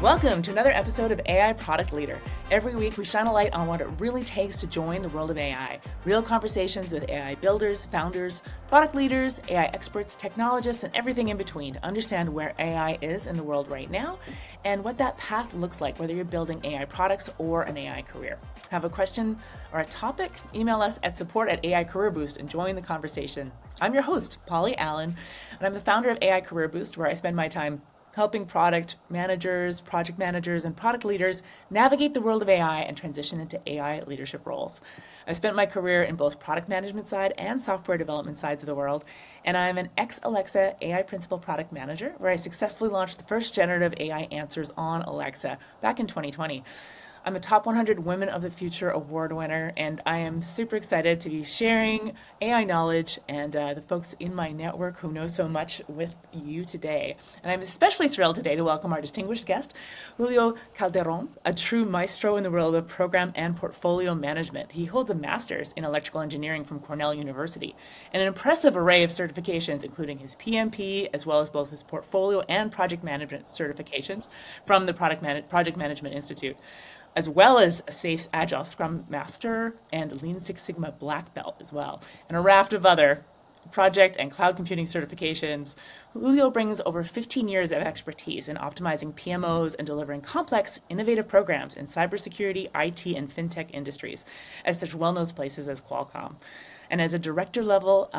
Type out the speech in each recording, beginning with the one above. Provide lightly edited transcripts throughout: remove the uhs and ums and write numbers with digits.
Welcome to another episode of AI Product Leader. Every week we shine a light on what it really takes to join the world of AI. Real conversations with AI builders, founders, product leaders, AI experts, technologists, and everything in between to understand where AI is in the world right now and what that path looks like, whether you're building AI products or an AI career. Have a question or a topic? Email us at support@AI Career Boost and join the conversation. I'm your host, Polly Allen, and I'm the founder of AI Career Boost, where I spend my time helping product managers, project managers, and product leaders navigate the world of AI and transition into AI leadership roles. I've spent my career in both product management side and software development sides of the world, and I'm an ex-Alexa AI Principal Product Manager, where I successfully launched the first generative AI answers on Alexa back in 2020. I'm a Top 100 Women of the Future award winner, and I am super excited to be sharing AI knowledge and the folks in my network who know so much with you today. And I'm especially thrilled today to welcome our distinguished guest, Julio Calderon, a true maestro in the world of program and portfolio management. He holds a master's in electrical engineering from Cornell University and an impressive array of certifications, including his PMP, as well as both his portfolio and project management certifications from the Project Management Institute, as well as a SAFe Agile Scrum Master and Lean Six Sigma Black Belt as well, and a raft of other project and cloud computing certifications. Julio brings over 15 years of expertise in optimizing PMOs and delivering complex, innovative programs in cybersecurity, IT, and fintech industries at such well-known places as Qualcomm. And as a director-level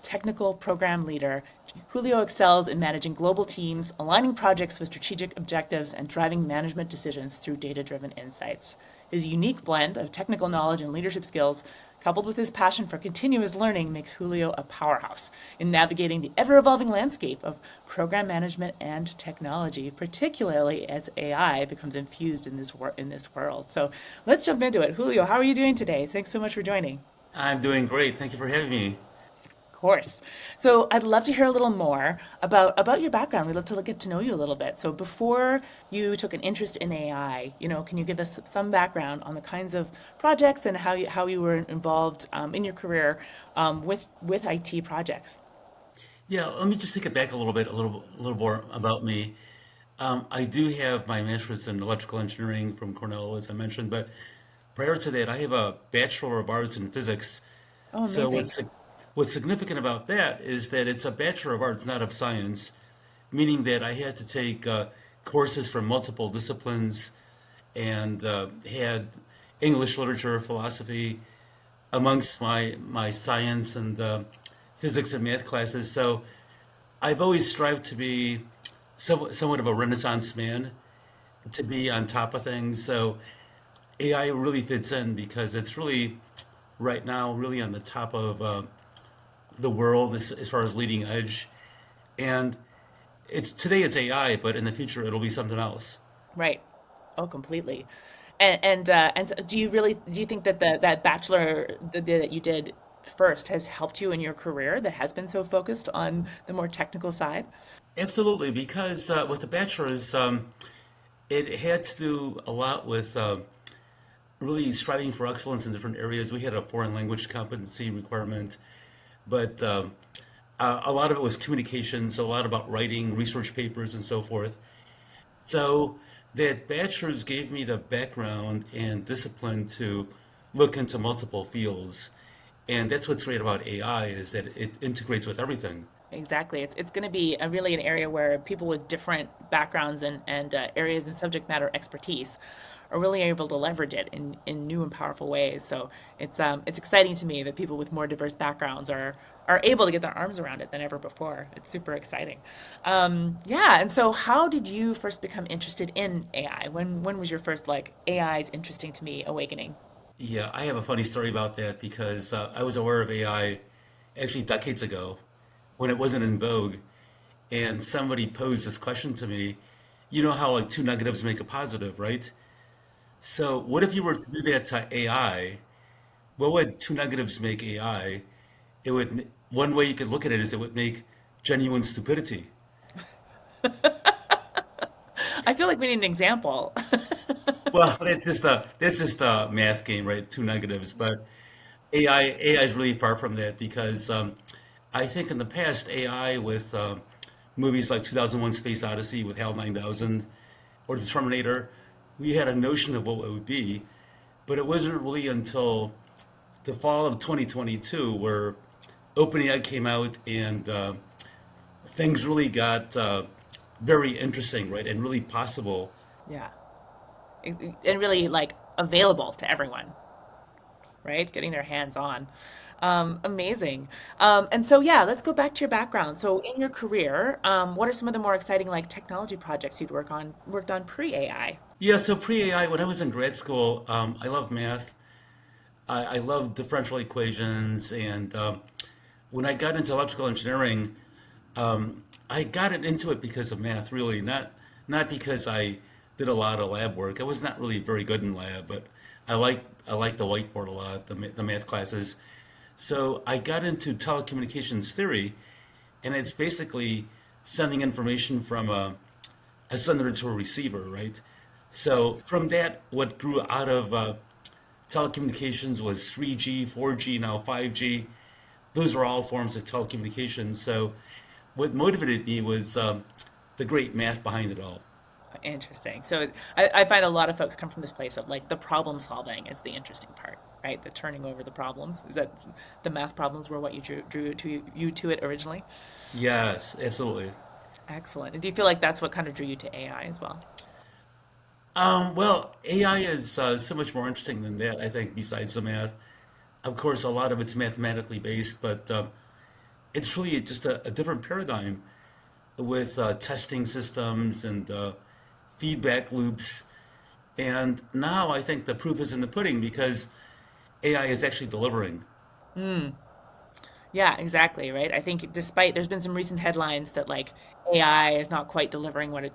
technical program leader, Julio excels in managing global teams, aligning projects with strategic objectives, and driving management decisions through data-driven insights. His unique blend of technical knowledge and leadership skills, coupled with his passion for continuous learning, makes Julio a powerhouse in navigating the ever-evolving landscape of program management and technology, particularly as AI becomes infused in this world. So let's jump into it. Julio, how are you doing today? Thanks so much for joining. I'm doing great. Thank you for having me. Of course. So I'd love to hear a little more about your background. We'd love to get to know you a little bit. So before you took an interest in AI, can you give us some background on the kinds of projects and how you were involved in your career with IT projects? Yeah, let me just take it back a little more about me. I do have my master's in electrical engineering from Cornell, as I mentioned, but prior to that, I have a Bachelor of Arts in Physics. Oh, So amazing. what's significant about that is that it's a Bachelor of Arts, not of Science, meaning that I had to take courses from multiple disciplines and had English literature, philosophy amongst my science and physics and math classes. So I've always strived to be somewhat of a Renaissance man, to be on top of things. So AI really fits in because it's really right now really on the top of the world as far as leading edge. And it's today it's AI, but in the future it'll be something else. Right. Oh, completely. And so do you think that that bachelor that you did first has helped you in your career that has been so focused on the more technical side? Absolutely, because with the bachelor's, it had to do a lot with really striving for excellence in different areas. We had a foreign language competency requirement, but a lot of it was communications, a lot about writing research papers and so forth. So that bachelor's gave me the background and discipline to look into multiple fields. And that's what's great about AI is that it integrates with everything. Exactly. It's going to be really an area where people with different backgrounds and areas and subject matter expertise are really able to leverage it in new and powerful ways. So it's exciting to me that people with more diverse backgrounds are able to get their arms around it than ever before. It's super exciting. Yeah. And so, how did you first become interested in AI? When was your first like AI is interesting to me awakening? Yeah, I have a funny story about that because I was aware of AI actually decades ago when it wasn't in vogue. And somebody posed this question to me. You know how like two negatives make a positive, right? So what if you were to do that to AI? What would two negatives make AI? One way you could look at it is it would make genuine stupidity. I feel like we need an example. Well, that's just a math game, right? Two negatives, but AI is really far from that because I think in the past AI with movies like 2001: Space Odyssey with HAL 9000 or the Terminator. We had a notion of what it would be, but it wasn't really until the fall of 2022 where OpenAI came out and things really got very interesting, right, and really possible. Yeah. And really like available to everyone, right? Getting their hands on. Amazing. And so, yeah, let's go back to your background. So, in your career, what are some of the more exciting like technology projects you'd worked on pre-AI? Yeah, so pre-AI, when I was in grad school, I loved math. I loved differential equations, and when I got into electrical engineering, I got into it because of math, really, not because I did a lot of lab work. I was not really very good in lab, but I liked the whiteboard a lot, the math classes. So I got into telecommunications theory, and it's basically sending information from a sender to a receiver, right? So from that, what grew out of telecommunications was 3G, 4G, now 5G. Those are all forms of telecommunications. So what motivated me was the great math behind it all. Interesting. So I find a lot of folks come from this place of like the problem solving is the interesting part, right? The turning over the problems. Is that the math problems were what drew to you to it originally? Yes, absolutely. Excellent. And do you feel like that's what kind of drew you to AI as well? Well, AI is so much more interesting than that, I think, besides the math. Of course, a lot of it's mathematically based, but it's really just a different paradigm with testing systems and feedback loops. And now I think the proof is in the pudding because AI is actually delivering. Yeah, exactly, right? I think despite there's been some recent headlines that like AI is not quite delivering what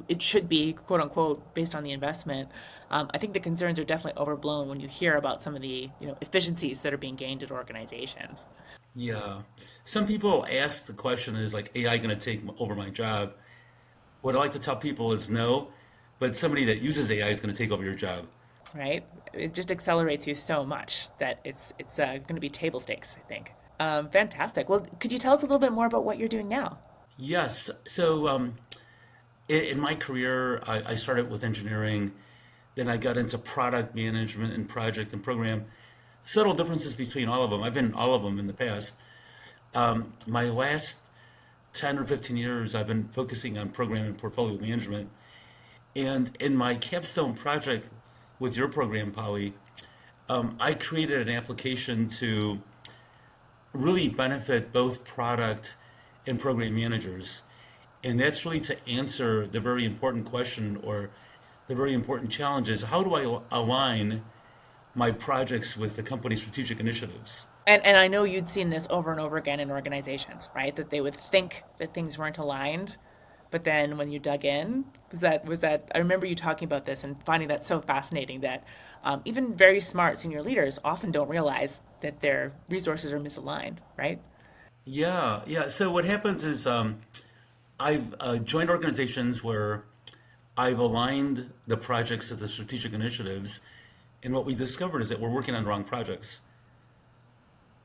it should be, quote unquote, based on the investment. I think the concerns are definitely overblown when you hear about some of the, efficiencies that are being gained at organizations. Yeah. Some people ask the question, is like AI going to take over my job? What I like to tell people is no, but somebody that uses AI is going to take over your job. Right? It just accelerates you so much that it's going to be table stakes, I think. Fantastic. Well, could you tell us a little bit more about what you're doing now? Yes. So in my career, I started with engineering, then I got into product management and project and program. Subtle differences between all of them. I've been in all of them in the past. My last 10 or 15 years, I've been focusing on program and portfolio management. And in my capstone project with your program, Polly, I created an application to really benefit both product and program managers. And that's really to answer the very important question or the very important challenge is how do I align my projects with the company's strategic initiatives? And I know you'd seen this over and over again in organizations, right? That they would think that things weren't aligned, but then when you dug in, was that I remember you talking about this and finding that so fascinating that even very smart senior leaders often don't realize that their resources are misaligned, right? Yeah, yeah. So what happens is I've joined organizations where I've aligned the projects to the strategic initiatives, and what we discovered is that we're working on wrong projects.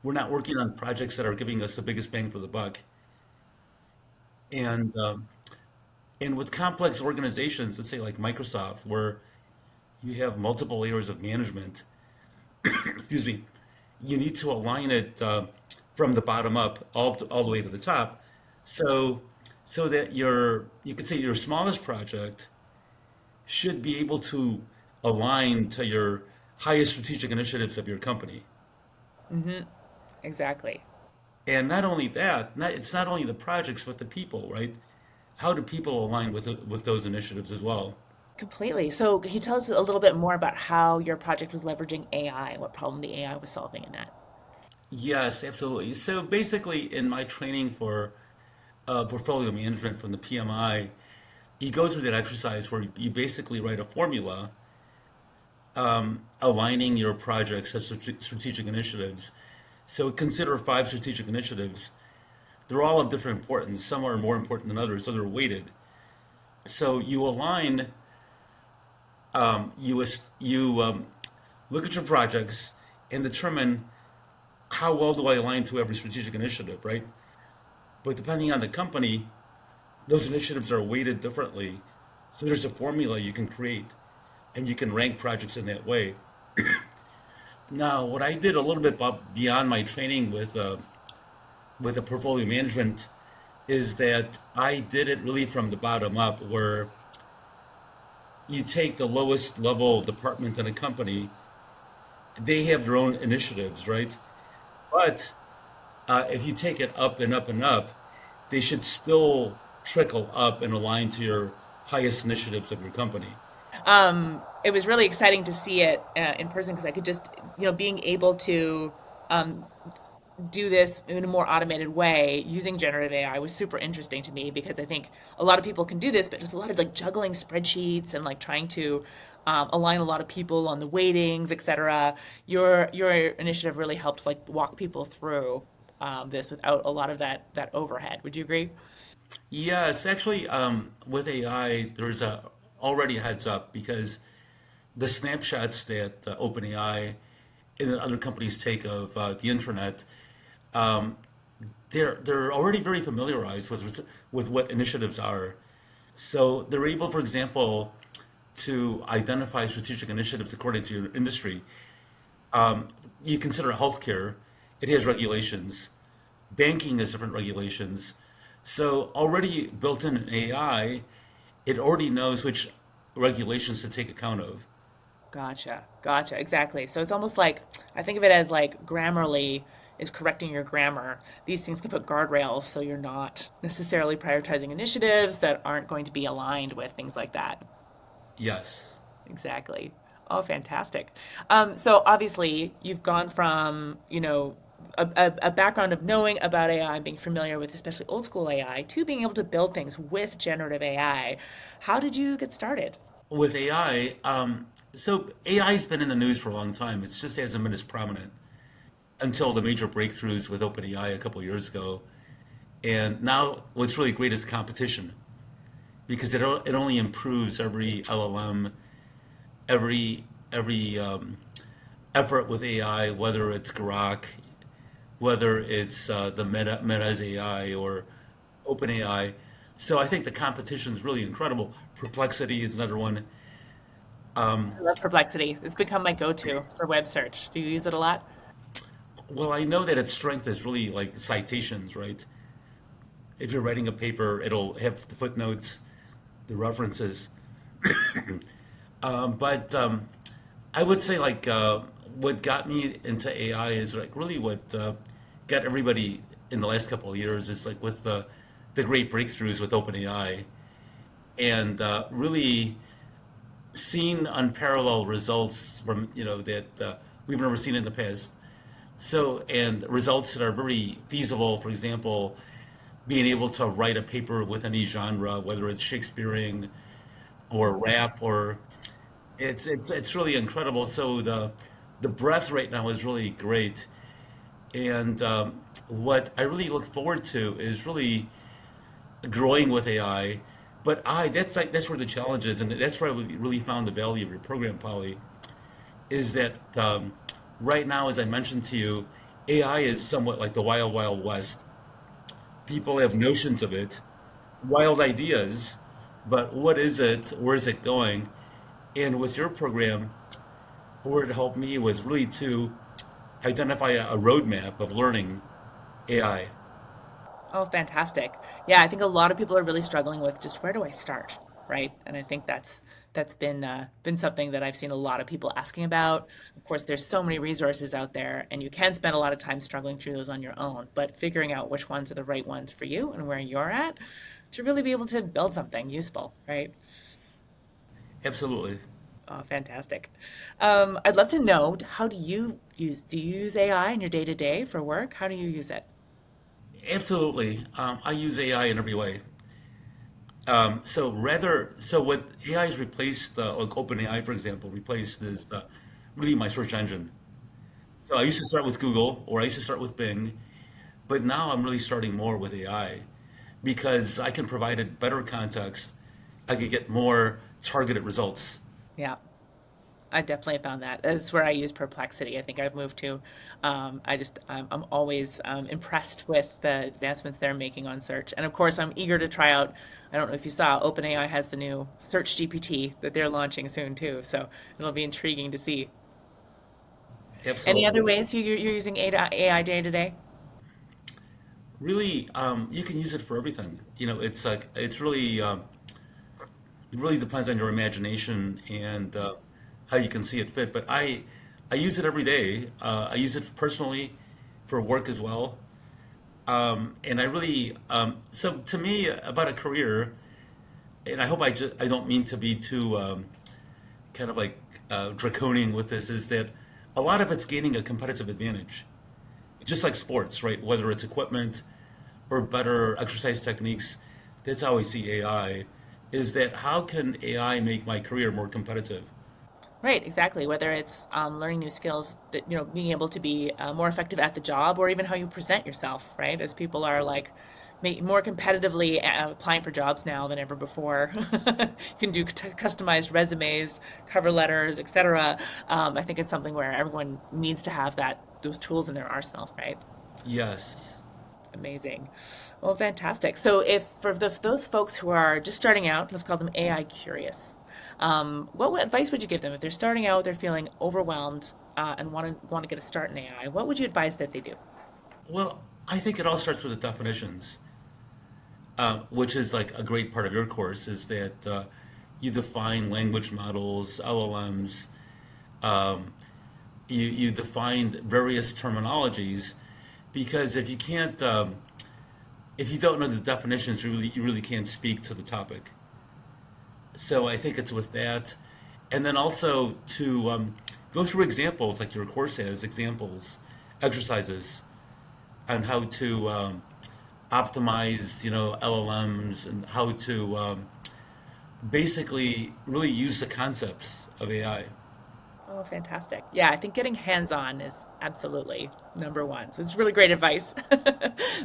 We're not working on projects that are giving us the biggest bang for the buck. And with complex organizations, let's say like Microsoft, where you have multiple layers of management, excuse me, you need to align it from the bottom up all the way to the top. So that you could say your smallest project should be able to align to your highest strategic initiatives of your company. Exactly. And not only that, it's not only the projects, but the people, right? How do people align with those initiatives as well? Completely. So can you tell us a little bit more about how your project was leveraging AI and what problem the AI was solving in that? Yes, absolutely. So basically, in my training for portfolio management from the PMI, you go through that exercise where you basically write a formula aligning your projects as strategic initiatives. So consider five strategic initiatives. They're all of different importance. Some are more important than others, so they're weighted. So you align, you look at your projects and determine how well do I align to every strategic initiative, right? But depending on the company, those initiatives are weighted differently. So there's a formula you can create, and you can rank projects in that way. Now, what I did a little bit beyond my training with the portfolio management is that I did it really from the bottom up, where you take the lowest level department in a company, they have their own initiatives, right? But if you take it up and up and up, they should still trickle up and align to your highest initiatives of your company. It was really exciting to see it in person because I could just, being able to um, do this in a more automated way using generative AI was super interesting to me because I think a lot of people can do this, but there's a lot of like juggling spreadsheets and like trying to align a lot of people on the weightings, et cetera. Your initiative really helped like walk people through this without a lot of that overhead. Would you agree? Yes, actually, with AI, there's already a heads up because the snapshots that OpenAI and other companies take of the internet, they're already very familiarized with what initiatives are. So they're able, for example, to identify strategic initiatives according to your industry. You consider healthcare, it has regulations. Banking has different regulations. So already built in AI, it already knows which regulations to take account of. Gotcha. Gotcha. Exactly. So it's almost like I think of it as like Grammarly is correcting your grammar. These things can put guardrails so you're not necessarily prioritizing initiatives that aren't going to be aligned with things like that. Yes. Exactly. Oh, fantastic. So obviously you've gone from, a background of knowing about AI and being familiar with especially old school AI to being able to build things with generative AI. How did you get started? With AI, so AI's been in the news for a long time. It just hasn't been as prominent until the major breakthroughs with OpenAI a couple of years ago. And now what's really great is competition because it only improves every LLM, every effort with AI, whether it's Grok, whether it's the Meta's AI or OpenAI. So I think the competition is really incredible. Perplexity is another one. I love Perplexity. It's become my go-to for web search. Do you use it a lot? Well, I know that its strength is really like the citations, right? If you're writing a paper, it'll have the footnotes, the references. But I would say like what got me into AI is like really what got everybody in the last couple of years is like with the great breakthroughs with OpenAI and really seen unparalleled results from that we've never seen in the past. So and results that are very feasible. For example, being able to write a paper with any genre, whether it's Shakespearean or rap or it's really incredible. So the breadth right now is really great, and what I really look forward to is really growing with AI. But that's where the challenge is, and that's where I really found the value of your program, Polly, is that right now, as I mentioned to you, AI is somewhat like the wild, wild west. People have notions of it, wild ideas, but what is it? Where is it going? And with your program, where it helped me was really to identify a roadmap of learning AI. Oh, fantastic. Yeah, I think a lot of people are really struggling with just where do I start, right? And I think that's been something that I've seen a lot of people asking about. Of course, there's so many resources out there, and you can spend a lot of time struggling through those on your own, but figuring out which ones are the right ones for you and where you're at to really be able to build something useful, right? Absolutely. Oh, fantastic. I'd love to know, how do you use AI in your day to day for work? How do you use it? Absolutely. I use AI in every way. So what AI has replaced, like OpenAI, for example, replaced is really my search engine. So I used to start with Google or I used to start with Bing, but now I'm really starting more with AI because I can provide it better context. I could get more targeted results. Yeah. I definitely found that. That's where I use Perplexity. I think I've moved to. I'm always impressed with the advancements they're making on search. And of course, I'm eager to try out. I don't know if you saw, OpenAI has the new Search GPT that they're launching soon too. So it'll be intriguing to see. Any other Absolutely. ways you're using AI day to day? Really, you can use it for everything. It's like it's really it really depends on your imagination and how you can see it fit. But I use it every day. I use it personally for work as well. And I really so to me about a career, and I hope I don't mean to be too kind of like draconian with this, is that a lot of it's gaining a competitive advantage, just like sports, right? Whether it's equipment or better exercise techniques, that's how I see AI. Is that how can AI make my career more competitive? Right, exactly. Whether it's learning new skills, that being able to be more effective at the job, or even how you present yourself, right? As people are like more competitively applying for jobs now than ever before. You can do customized resumes, cover letters, etc. I think it's something where everyone needs to have those tools in their arsenal, right? Yes. Amazing. Well, fantastic. So, if for those folks who are just starting out, let's call them AI curious, what advice would you give them if they're starting out, they're feeling overwhelmed, and want to get a start in AI? What would you advise that they do? Well, I think it all starts with the definitions, which is like a great part of your course, is that you define language models, LLMs, um, you define various terminologies, because if you don't know the definitions, you really can't speak to the topic. So I think it's with that, and then also to go through examples like your course has examples, exercises on how to optimize, LLMs and how to basically really use the concepts of AI. Oh, fantastic. Yeah, I think getting hands-on is absolutely number one. So it's really great advice.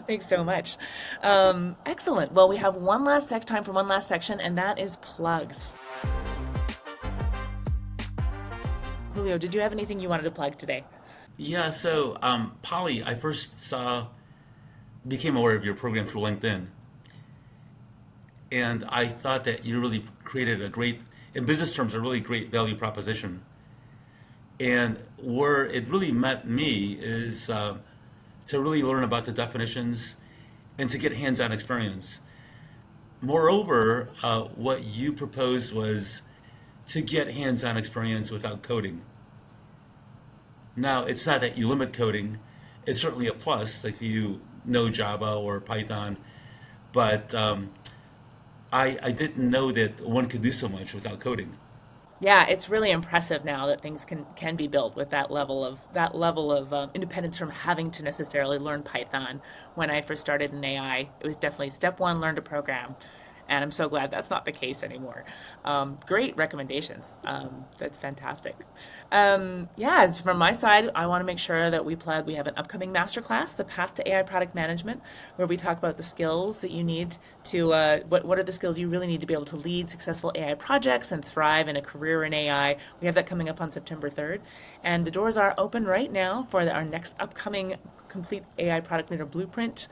Thanks so much. Excellent. Well, we have time for one last section, and that is plugs. Julio, did you have anything you wanted to plug today? Yeah, so Polly, I first became aware of your program through LinkedIn, and I thought that you really created a great, in business terms, a really great value proposition. And where it really met me is to really learn about the definitions and to get hands-on experience. Moreover, what you proposed was to get hands-on experience without coding. Now, it's not that you limit coding. It's certainly a plus if you know Java or Python, but I didn't know that one could do so much without coding. Yeah, it's really impressive now that things can be built with that level of independence from having to necessarily learn Python. When I first started in AI, it was definitely step one, learn to program, and I'm so glad that's not the case anymore. Great recommendations. That's fantastic. Yeah, from my side, I want to make sure that we have an upcoming masterclass, The Path to AI Product Management, where we talk about the skills that you need to, what are the skills you really need to be able to lead successful AI projects and thrive in a career in AI. We have that coming up on September 3rd. And the doors are open right now for our next upcoming Complete AI Product Leader Blueprint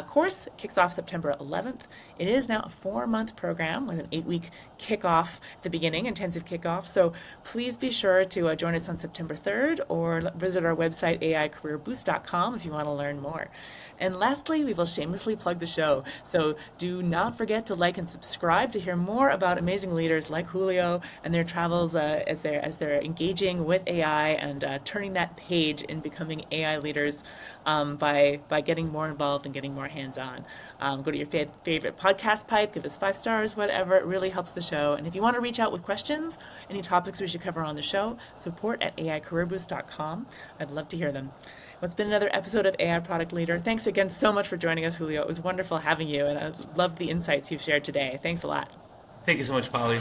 course. It kicks off September 11th. It is now a 4-month program with an 8-week kickoff at the beginning, intensive kickoff. So please be sure to join us on September 3rd or visit our website, aicareerboost.com, if you want to learn more. And lastly, we will shamelessly plug the show. So do not forget to like and subscribe to hear more about amazing leaders like Julio and their travels as they're engaging with AI and turning that page in becoming AI leaders by getting more involved and getting more hands-on. Go to your favorite podcast pipe, give us 5 stars, whatever. It really helps the show. And if you want to reach out with questions, any topics we should cover on the show, support at aicareerboost.com. I'd love to hear them. Well, it's been another episode of AI Product Leader. Thanks again so much for joining us, Julio. It was wonderful having you, and I loved the insights you've shared today. Thanks a lot. Thank you so much, Polly.